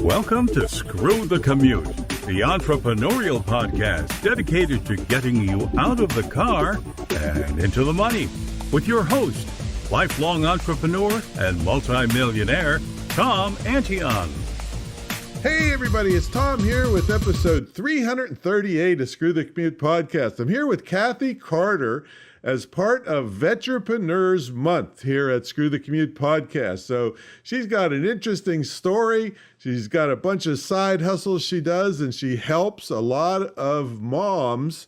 Welcome to Screw the Commute, the entrepreneurial podcast dedicated to getting you out of the car and into the money. With your host, lifelong entrepreneur and multimillionaire, Tom Antion. Hey everybody, it's Tom here with episode 338 of Screw the Commute podcast. I'm here with Kathy Carter as part of Vetrepreneurs Month here at Screw the Commute podcast. So she's got an interesting story. She's got a bunch of side hustles she does, and she helps a lot of moms.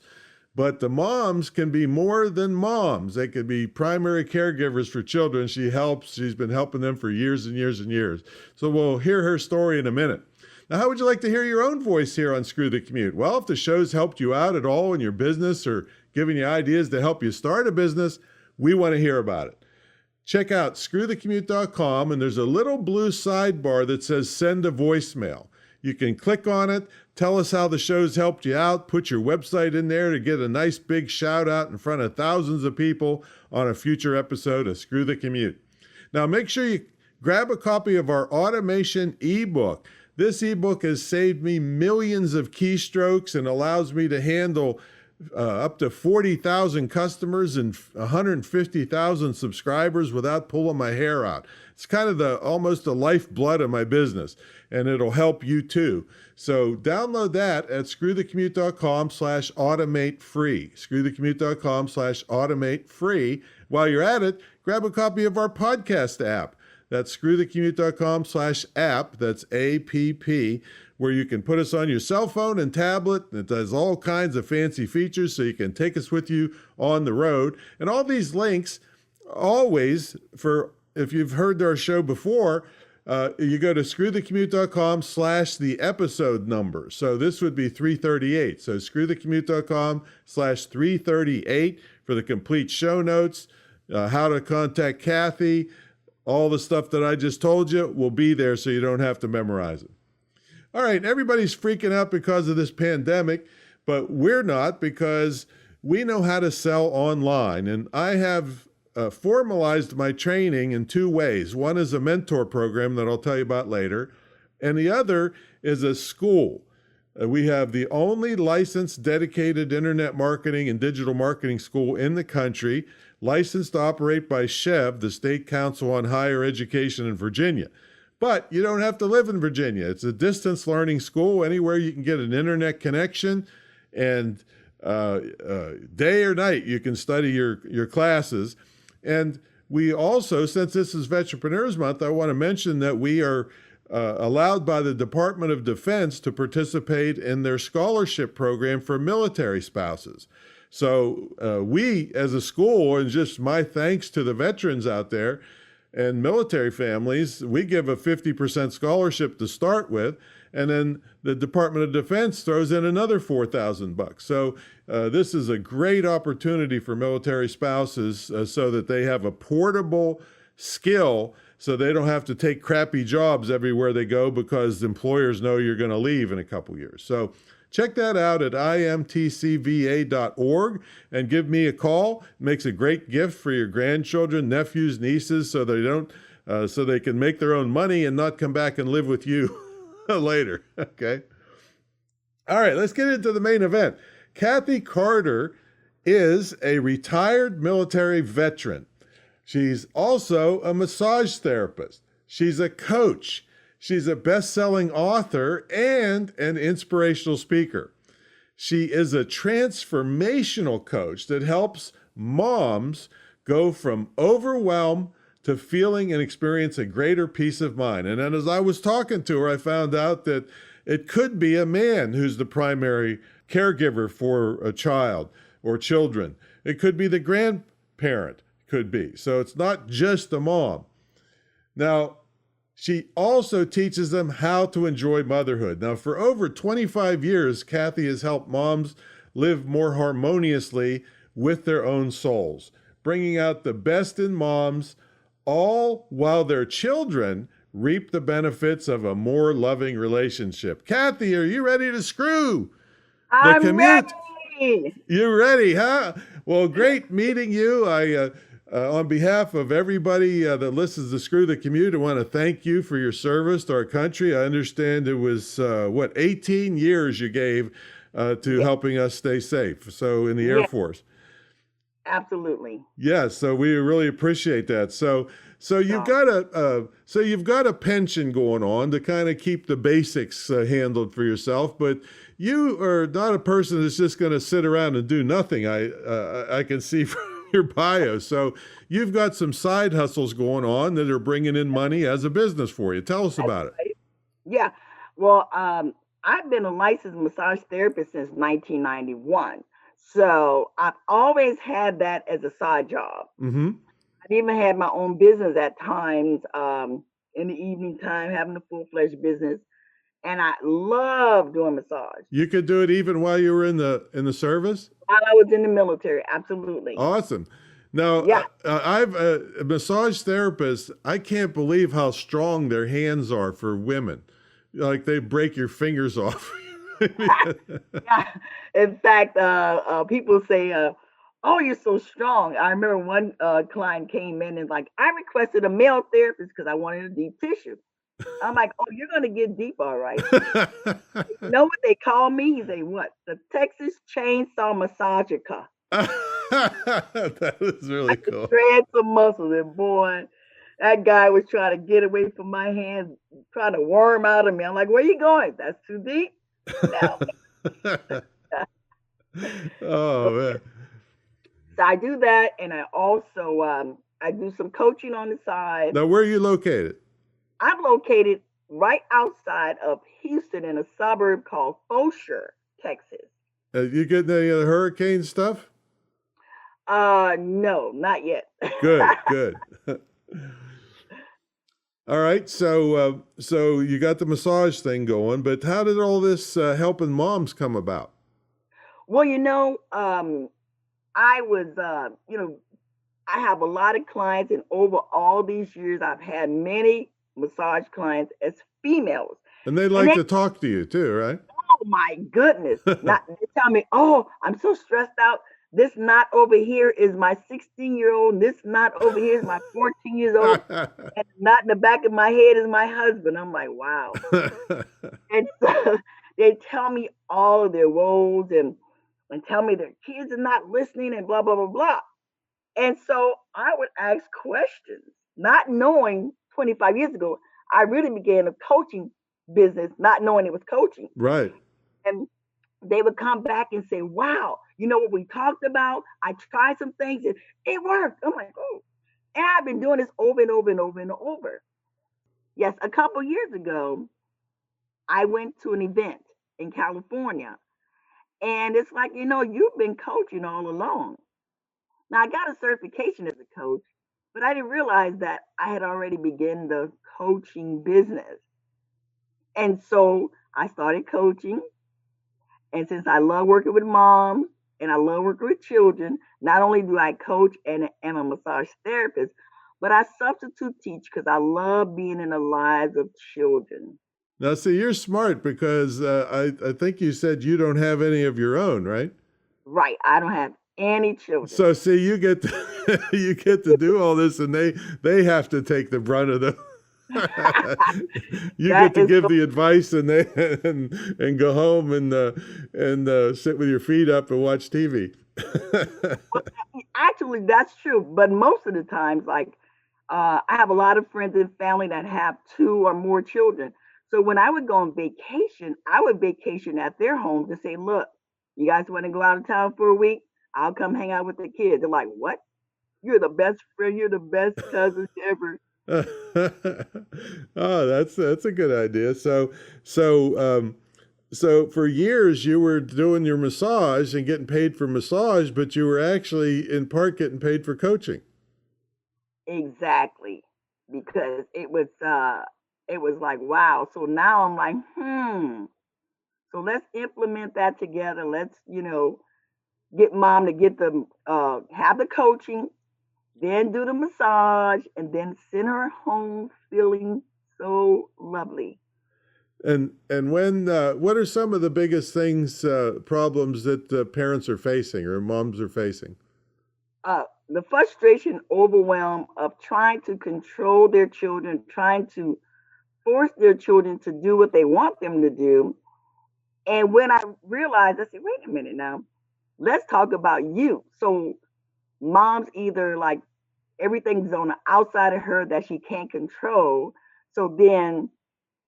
But the moms can be more than moms. They could be primary caregivers for children. She's been helping them for years and years and years. So we'll hear her story in a minute. Now, how would you like to hear your own voice here on Screw the Commute? Well, if the show's helped you out at all in your business or giving you ideas to help you start a business, we want to hear about it. Check out screwthecommute.com, and there's a little blue sidebar that says send a voicemail. You can click on it, tell us how the show's helped you out, put your website in there to get a nice big shout out in front of thousands of people on a future episode of Screw the Commute. Now, make sure you grab a copy of our automation ebook. This ebook has saved me millions of keystrokes and allows me to handle up to 40,000 customers and 150,000 subscribers without pulling my hair out. It's kind of almost the lifeblood of my business, and it'll help you too. So download that at screwthecommute.com/automate free. Screwthecommute.com/automate free. While you're at it, grab a copy of our podcast app. That's screwthecommute.com/app. That's APP, where you can put us on your cell phone and tablet. It does all kinds of fancy features so you can take us with you on the road. And all these links, always, for if you've heard our show before, you go to screwthecommute.com/the episode number. So this would be 338. So screwthecommute.com/338 for the complete show notes, how to contact Kathy. All the stuff that I just told you will be there so you don't have to memorize it. All right, everybody's freaking out because of this pandemic, but we're not, because we know how to sell online. And I have formalized my training in two ways. One is a mentor program that I'll tell you about later, and the other is a school. We have the only licensed, dedicated internet marketing and digital marketing school in the country, licensed to operate by SHEV, the State Council on Higher Education in Virginia. But you don't have to live in Virginia. It's a distance learning school anywhere you can get an internet connection, and day or night you can study your classes. And we also, since this is Vetrepreneurs Month, I want to mention that we are allowed by the Department of Defense to participate in their scholarship program for military spouses. So we, as a school, and just my thanks to the veterans out there and military families, we give a 50% scholarship to start with, and then the Department of Defense throws in another $4,000. So this is a great opportunity for military spouses so that they have a portable skill, so they don't have to take crappy jobs everywhere they go because employers know you're going to leave in a couple years. So check that out at imtcva.org and give me a call. It makes a great gift for your grandchildren, nephews, nieces, so they can make their own money and not come back and live with you later. Okay. All right, let's get into the main event. Kathy Carter is a retired military veteran. She's also a massage therapist. She's a coach. She's a best-selling author and an inspirational speaker. She is a transformational coach that helps moms go from overwhelm to feeling and experience a greater peace of mind. And then as I was talking to her, I found out that it could be a man who's the primary caregiver for a child or children. It could be the grandparent, could be. So it's not just the mom. Now, she also teaches them how to enjoy motherhood. Now, for over 25 years, Kathy has helped moms live more harmoniously with their own souls, bringing out the best in moms, all while their children reap the benefits of a more loving relationship. Kathy, are you ready to screw the commute? Ready. You're ready, huh? Well, great meeting you. On behalf of everybody that listens to Screw the Commute, I want to thank you for your service to our country. I understand it was, 18 years you gave to helping us stay safe. So in the Air Yes, Force. absolutely. Yes, so we really appreciate that. So you've So, got a pension going on to kind of keep the basics handled for yourself, but you are not a person that's just going to sit around and do nothing. I can see from your bio. So you've got some side hustles going on that are bringing in money as a business for you. Tell us that's about it. right. Yeah. Well, I've been a licensed massage therapist since 1991. So I've always had that as a side job. Mm-hmm. I've even had my own business at times, in the evening time, having a full-fledged business. And I love doing massage. You could do it even while you were in the service. While I was in the military, absolutely. Awesome. Now, Yeah. I've a massage therapist. I can't believe how strong their hands are for women. Like they break your fingers off. Yeah. In fact, people say, "Oh, you're so strong." I remember one client came in and like, I requested a male therapist because I wanted a deep tissue. I'm like, "Oh, you're gonna get deep, all right." You know what they call me? He say, "What? The Texas Chainsaw Massager." That is I really could cool. shred some muscles, and boy, that guy was trying to get away from my hands, trying to worm out of me. I'm like, "Where you going? That's too deep." No. Oh man. So I do that, and I also I do some coaching on the side. Now, where are you located? I'm located right outside of Houston in a suburb called Fosher, Texas. You getting any of the hurricane stuff? No, not yet. Good, good. All right, so you got the massage thing going, but how did all this helping moms come about? Well, I was, I have a lot of clients, and over all these years, I've had many massage clients as females, And they and like they, to talk to you too, right? oh my goodness, not they tell me, "Oh, I'm so stressed out. This knot over here is my 16-year-old. This knot over here is my 14 years old, and the knot in the back of my head is my husband." I'm like, wow. And so they tell me all of their woes and tell me their kids are not listening and blah blah blah blah. And so I would ask questions, not knowing 25 years ago, I really began a coaching business, not knowing it was coaching. Right. And they would come back and say, "Wow, you know what we talked about? I tried some things and it worked." I'm like, "Oh." And I've been doing this over and over and over and over. Yes, a couple years ago, I went to an event in California. And it's like, you've been coaching all along. Now, I got a certification as a coach, but I didn't realize that I had already begun the coaching business. And so I started coaching. And since I love working with moms and I love working with children, not only do I coach and am a massage therapist, but I substitute teach because I love being in the lives of children. Now, see, you're smart because I think you said you don't have any of your own, right? Right. I don't have any children. So, see, you get you get to do all this, and they have to take the brunt of the. You get That to is give so, the advice, and they and go home and sit with your feet up and watch TV. actually, that's true. But most of the times, like, I have a lot of friends and family that have two or more children. So when I would go on vacation, I would vacation at their home to say, "Look, you guys want to go out of town for a week? I'll come hang out with the kids." They're like, "What? You're the best friend. You're the best cousin ever." Oh, that's a good idea. So for years you were doing your massage and getting paid for massage, but you were actually in part getting paid for coaching. Exactly. Because it was like, wow. So now I'm like, so let's implement that together. Let's, get mom to get the have the coaching, then do the massage, and then send her home feeling so lovely. And when what are some of the biggest things problems that parents are facing or moms are facing? The frustration, overwhelm of trying to control their children, trying to force their children to do what they want them to do. And when I realized, I said, wait a minute now, let's talk about you. So mom's either like everything's on the outside of her that she can't control. So then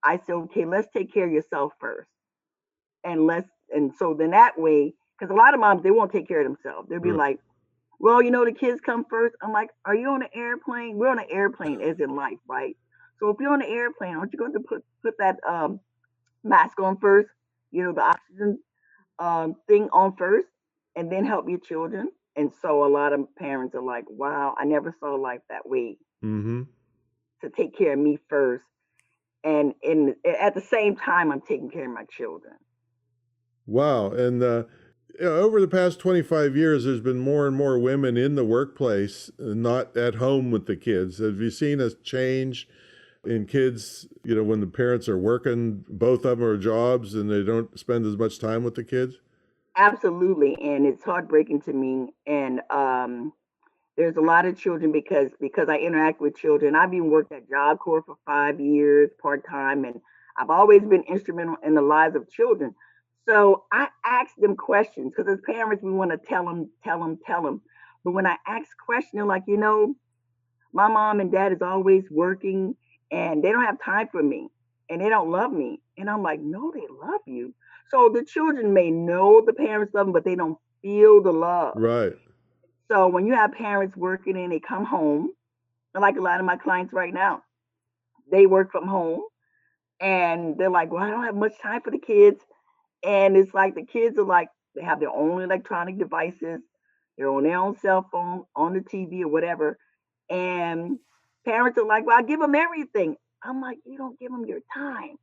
I said, okay, let's take care of yourself first. And so then that way, because a lot of moms, they won't take care of themselves. They'll be Right. like, well, the kids come first. I'm like, are you on an airplane? We're on an airplane as in life, right? So if you're on an airplane, aren't you going to put that mask on first? The oxygen thing on first, and then help your children. And so a lot of parents are like, wow, I never saw life that way. Mm-hmm. To take care of me first, and at the same time, I'm taking care of my children. Wow. And over the past 25 years, there's been more and more women in the workplace, not at home with the kids. Have you seen a change in kids, when the parents are working, both of them are jobs and they don't spend as much time with the kids? Absolutely, and it's heartbreaking to me. And there's a lot of children because I interact with children. I've been worked at Job Corps for 5 years part time, and I've always been instrumental in the lives of children. So I ask them questions because as parents we want to tell them, tell them, tell them. But when I ask questions, they're like, my mom and dad is always working, and they don't have time for me, and they don't love me. And I'm like, no, they love you. So the children may know the parents love them, but they don't feel the love. Right. So when you have parents working and they come home, and like a lot of my clients right now, they work from home and they're like, well, I don't have much time for the kids. And it's like the kids are like, they have their own electronic devices, they're on their own cell phone, on the TV or whatever. And parents are like, well, I give them everything. I'm like, you don't give them your time.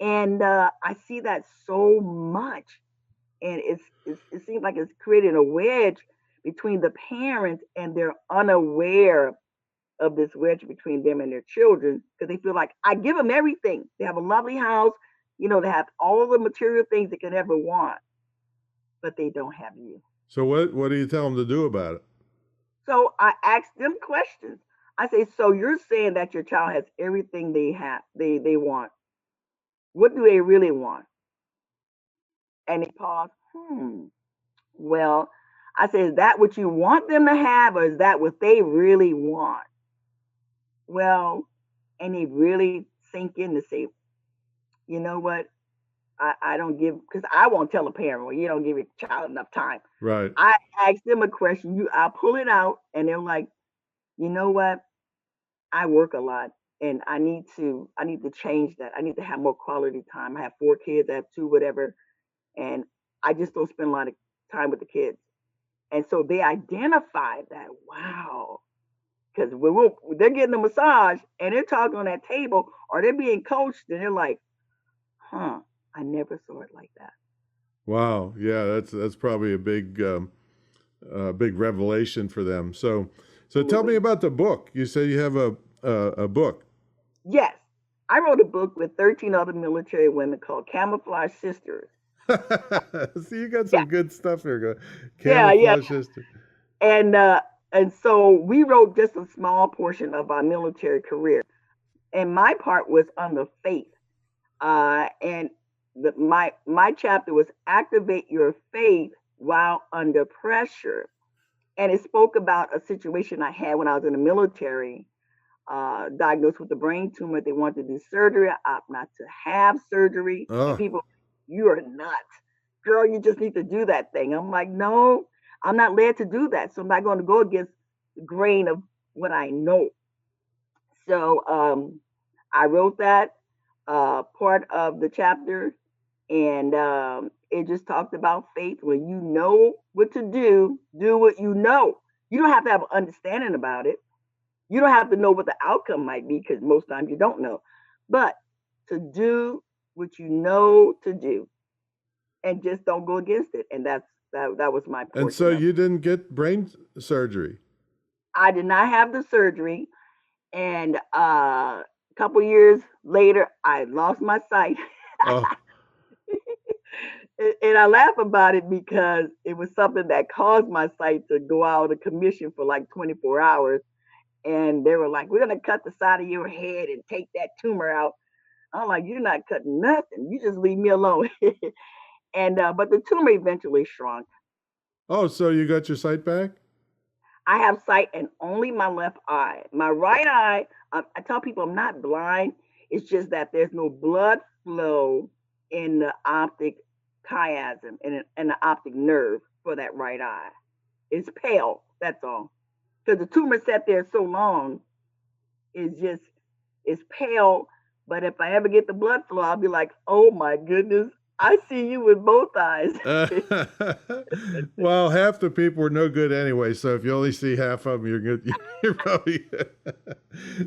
And I see that so much. And it seems like it's creating a wedge between the parents, and they're unaware of this wedge between them and their children because they feel like I give them everything. They have a lovely house, they have all the material things they could ever want, but they don't have you. So what do you tell them to do about it? So I ask them questions. I say, so you're saying that your child has everything they want. What do they really want? And they pause. Well, I say, is that what you want them to have, or is that what they really want? Well, and they really sink in to say, you know what? I don't give, because I won't tell a parent, well, you don't give your child enough time. Right. I ask them a question, I'll pull it out, and they're like, you know what? I work a lot, and I need to change that. I need to have more quality time. I have 4 kids, I have 2, whatever, and I just don't spend a lot of time with the kids. And so they identify that, wow, because they're getting a massage and they're talking on that table, or they're being coached, and they're like, I never saw it like that. Wow. Yeah, that's probably a big revelation for them. So tell me about the book. You say you have a book. Yes. I wrote a book with 13 other military women called Camouflaged Sisters. So you got some good stuff here. Yeah. Sisters. And so we wrote just a small portion of our military career. And my part was on the faith. And my chapter was activate your faith while under pressure. And it spoke about a situation I had when I was in the military, diagnosed with a brain tumor. They wanted to do surgery. I opt not to have surgery. Oh. And people, you are nuts. Girl, you just need to do that thing. I'm like, no, I'm not led to do that. So I'm not going to go against the grain of what I know. So I wrote that part of the chapter, and it just talked about faith. When you know what to do what you know. You don't have to have an understanding about it. You don't have to know what the outcome might be, because most times you don't know. But to do what you know to do, and just don't go against it. And that was my portion. And so you didn't get brain surgery? I did not have the surgery. And a couple years later, I lost my sight. Oh. And I laugh about it because it was something that caused my site to go out of commission for like 24 hours. And they were like, we're going to cut the side of your head and take that tumor out. I'm like, you're not cutting nothing. You just leave me alone. And but the tumor eventually shrunk. Oh, so you got your sight back? I have sight in only my left eye. My right eye, I tell people I'm not blind. It's just that there's no blood flow in the optic chiasm and the optic nerve for that right eye. It's pale. That's all. Because the tumor sat there so long, it's pale. But if I ever get the blood flow, I'll be like, oh my goodness, I see you with both eyes. Well, half the people are no good anyway. So if you only see half of them, you're good. You're probably good.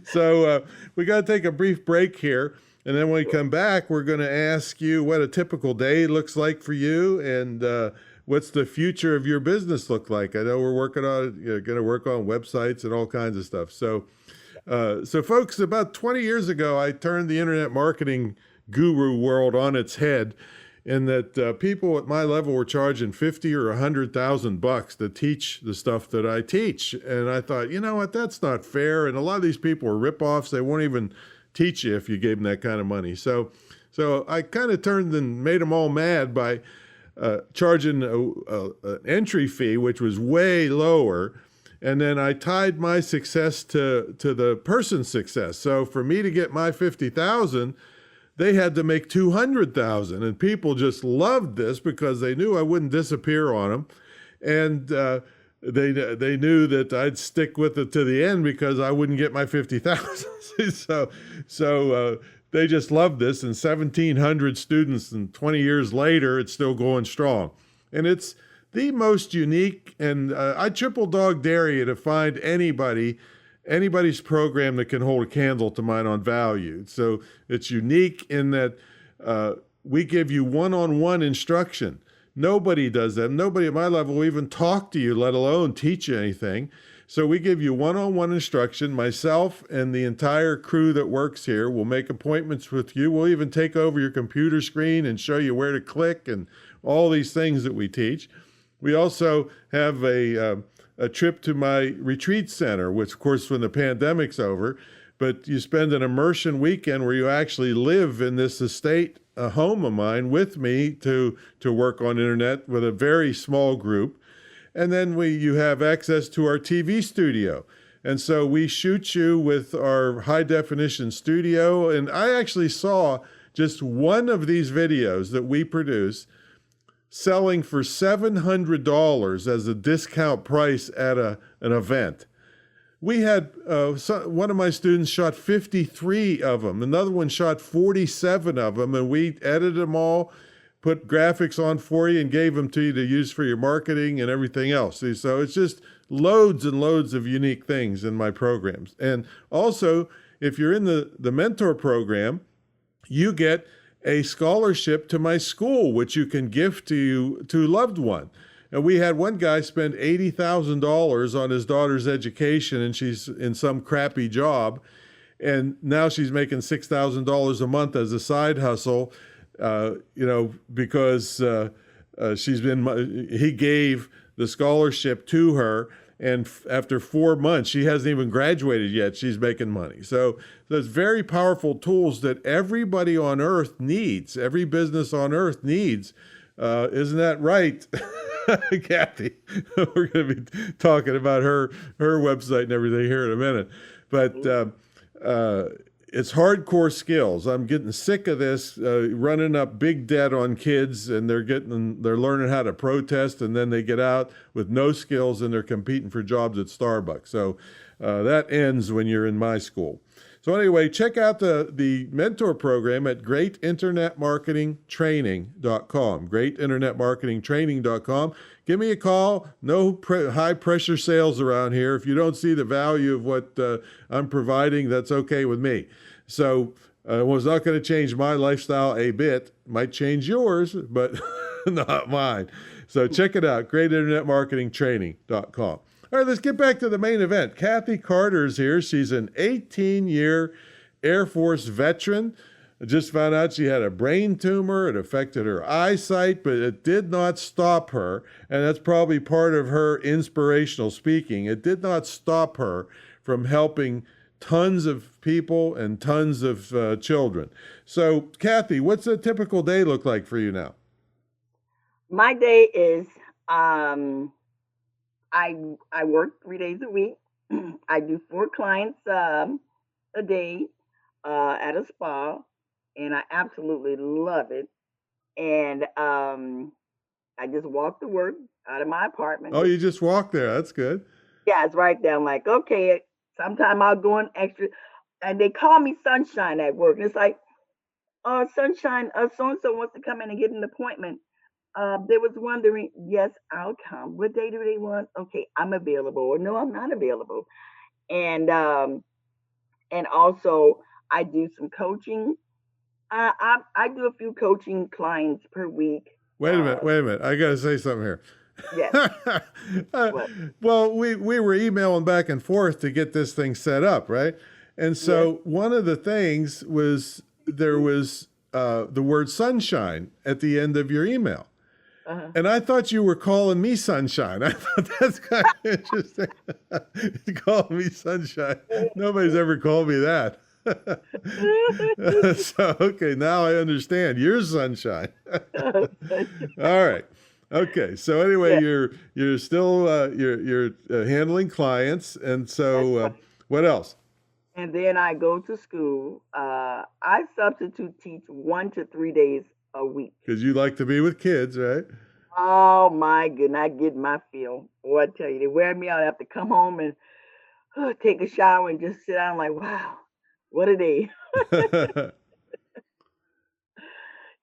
So we got to take a brief break here. And then when we come back, we're going to ask you what a typical day looks like for you and what's the future of your business look like. I know we're working on, going to work on websites and all kinds of stuff. So folks, about 20 years ago, I turned the internet marketing guru world on its head in that people at my level were charging $50,000 or $100,000 to teach the stuff that I teach. And I thought, you know what, that's not fair. And a lot of these people are ripoffs. They won't even teach you if you gave them that kind of money. So I kind of turned and made them all mad by charging an entry fee, which was way lower. And then I tied my success to the person's success. So for me to get my $50,000, they had to make $200,000, and people just loved this because they knew I wouldn't disappear on them, and they knew that I'd stick with it to the end because I wouldn't get my $50,000. so they just loved this, and 1,700 students, and 20 years later, it's still going strong, and it's the most unique. And I triple dog dare you to find anybody's program that can hold a candle to mine on value. So it's unique in that we give you one-on-one instruction. Nobody does that. Nobody at my level will even talk to you, let alone teach you anything. So we give you one-on-one instruction. Myself and the entire crew that works here will make appointments with you. We'll even take over your computer screen and show you where to click and all these things that we teach. We also have a trip to my retreat center, which, of course, when the pandemic's over, but you spend an immersion weekend where you actually live in this estate, a home of mine, with me to work on internet with a very small group. And then you have access to our TV studio. And so we shoot you with our high definition studio. And I actually saw just one of these videos that we produce selling for $700 as a discount price at an event. We had one of my students shot 53 of them. Another one shot 47 of them, and we edited them all, put graphics on for you, and gave them to you to use for your marketing and everything else. See, so it's just loads and loads of unique things in my programs. And also, if you're in the mentor program, you get a scholarship to my school, which you can gift to a loved one. And we had one guy spend $80,000 on his daughter's education, and she's in some crappy job. And now she's making $6,000 a month as a side hustle, because he gave the scholarship to her. And after 4 months, she hasn't even graduated yet. She's making money. So there's very powerful tools that everybody on earth needs. Every business on earth needs. Isn't that right, Kathy? We're going to be talking about her website and everything here in a minute. But it's hardcore skills. I'm getting sick of this, running up big debt on kids, and they're learning how to protest, and then they get out with no skills and they're competing for jobs at Starbucks. So that ends when you're in my school. So anyway, check out the mentor program at greatinternetmarketingtraining.com, greatinternetmarketingtraining.com. Give me a call. No high pressure sales around here. If you don't see the value of what I'm providing, that's okay with me. So it was not going to change my lifestyle a bit. Might change yours, but not mine. So check it out, greatinternetmarketingtraining.com. All right, let's get back to the main event. Kathy Carter's here. She's an 18-year Air Force veteran. I just found out she had a brain tumor. It affected her eyesight, but it did not stop her. And that's probably part of her inspirational speaking. It did not stop her from helping tons of people and tons of children. So, Kathy, what's a typical day look like for you now? My day is I work 3 days a week. I do 4 clients a day at a spa, and I absolutely love it. And I just walk to work out of my apartment. Oh, you just walk there. That's good. Yeah, it's right there. I'm like, okay. Sometime I'll go in extra, and they call me Sunshine at work. And it's like, Sunshine, so and so wants to come in and get an appointment. They was wondering, yes, I'll come. What day do they want? Okay, I'm available. Or no, I'm not available. And also I do some coaching. I do a few coaching clients per week. Wait a minute. I got to say something here. Yes. Well, we were emailing back and forth to get this thing set up, right? And so one of the things was there was the word sunshine at the end of your email. And I thought you were calling me Sunshine. I thought that's kind of interesting. Calling me Sunshine. Nobody's ever called me that. So, okay, now I understand. You're Sunshine. All right. Okay. So anyway, you're still you're handling clients, and so what else? And then I go to school. I substitute teach 1 to 3 days a week. Because you like to be with kids, right? Oh my goodness, I get my feel. Boy, I tell you, they wear me out. I have to come home and take a shower and just sit down like, wow, what a day.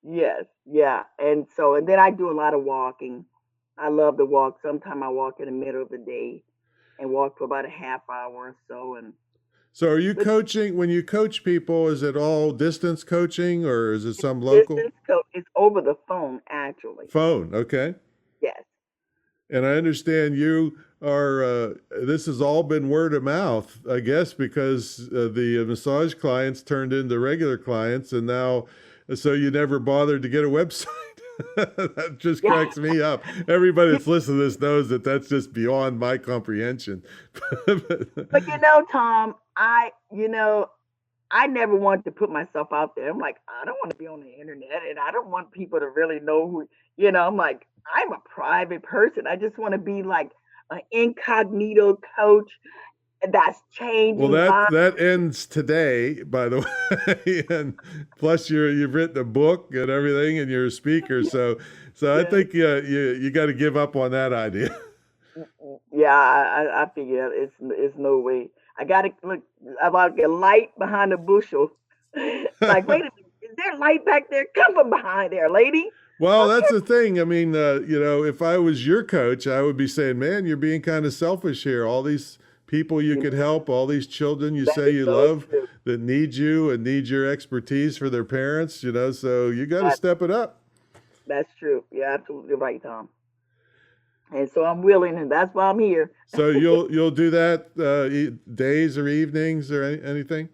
Yes, yeah. And then I do a lot of walking. I love to walk. Sometimes I walk in the middle of the day and walk for about a half hour or so. And so are you coaching, when you coach people, is it all distance coaching or is it some local? It's over the phone, actually. Phone, okay. Yes. And I understand you are, this has all been word of mouth, I guess, because the massage clients turned into regular clients, and now, so you never bothered to get a website. That just cracks me up. Everybody that's listening to this knows that that's just beyond my comprehension. But Tom, I never wanted to put myself out there. I'm like, I don't want to be on the internet, and I don't want people to really know who, I'm like, I'm a private person. I just want to be like an incognito coach that's changing. Well, that ends today, by the way. And plus you've written a book and everything, and you're a speaker. So I think you got to give up on that idea. Yeah, I figure it's no way. I got to look about a light behind a bushel. Like, wait a minute, is there light back there? Come from behind there, lady. Well, that's the thing. I mean, if I was your coach, I would be saying, man, you're being kind of selfish here. All these people you could help, all these children you say you love that need you and need your expertise for their parents, so you got to step it up. That's true. You're absolutely right, Tom. And so I'm willing, and that's why I'm here. So you'll do that days or evenings or anything?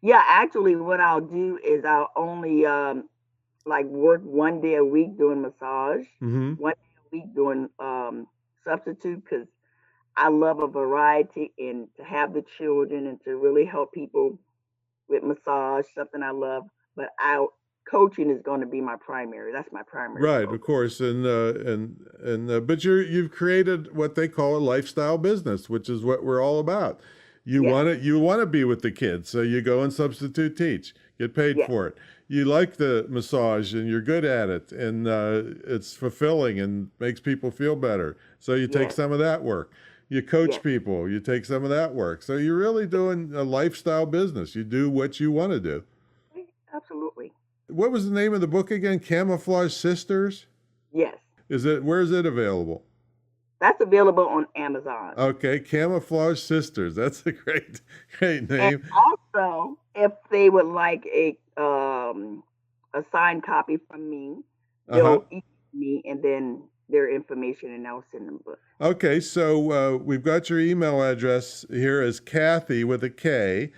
Yeah, actually, what I'll do is I'll only work 1 day a week doing massage, 1 day a week doing substitute, because I love a variety, and to have the children and to really help people with massage, something I love. But coaching is going to be my primary. That's my primary. Right, focus. of course, but you've created what they call a lifestyle business, which is what we're all about. You want to be with the kids, so you go and substitute teach, get paid for it. You like the massage and you're good at it, and it's fulfilling and makes people feel better. So you take some of that work. You coach people, you take some of that work. So you're really doing a lifestyle business. You do what you want to do. Absolutely. What was the name of the book again? Camouflaged Sisters? Yes. Where is it available? That's available on Amazon. Okay, Camouflaged Sisters. That's a great name. And also, if they would like a signed copy from me, they'll email me and then their information, and I'll send them the book. Okay, so we've got your email address here as Kathy with a K,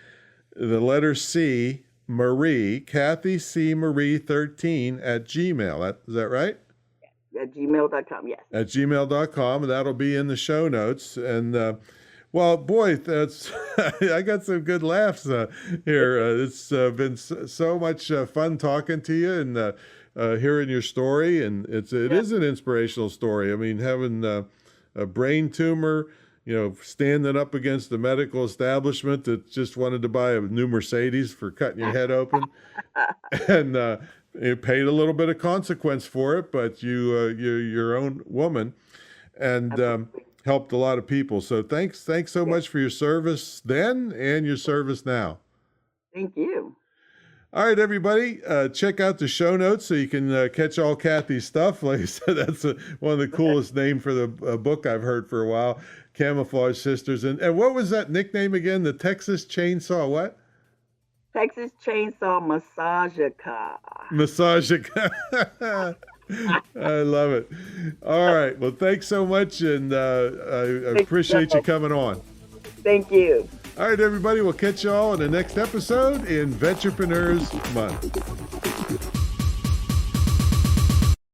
the letter C, Marie, Kathy C. Marie 13 at Gmail. Is that right? At gmail.com, yes. At gmail.com, and that'll be in the show notes. And well, boy, that's I got some good laughs here. It's been so much fun talking to you and hearing your story. And it is an inspirational story. I mean, having a brain tumor, standing up against the medical establishment that just wanted to buy a new Mercedes for cutting your head open, and you paid a little bit of consequence for it, but you're your own woman, and helped a lot of people. So thanks so much for your service then and your service now. Thank you. All right, everybody, check out the show notes so you can catch all Kathy's stuff. Like I said, that's one of the coolest names for the book I've heard for a while, Camouflaged Sisters. And what was that nickname again? The Texas Chainsaw what? Texas Chainsaw Massager-Car. Massager-Car. I love it. All right. Well, thanks so much, and I appreciate you coming on. Thank you. All right, everybody. We'll catch you all in the next episode in Venturepreneurs Month.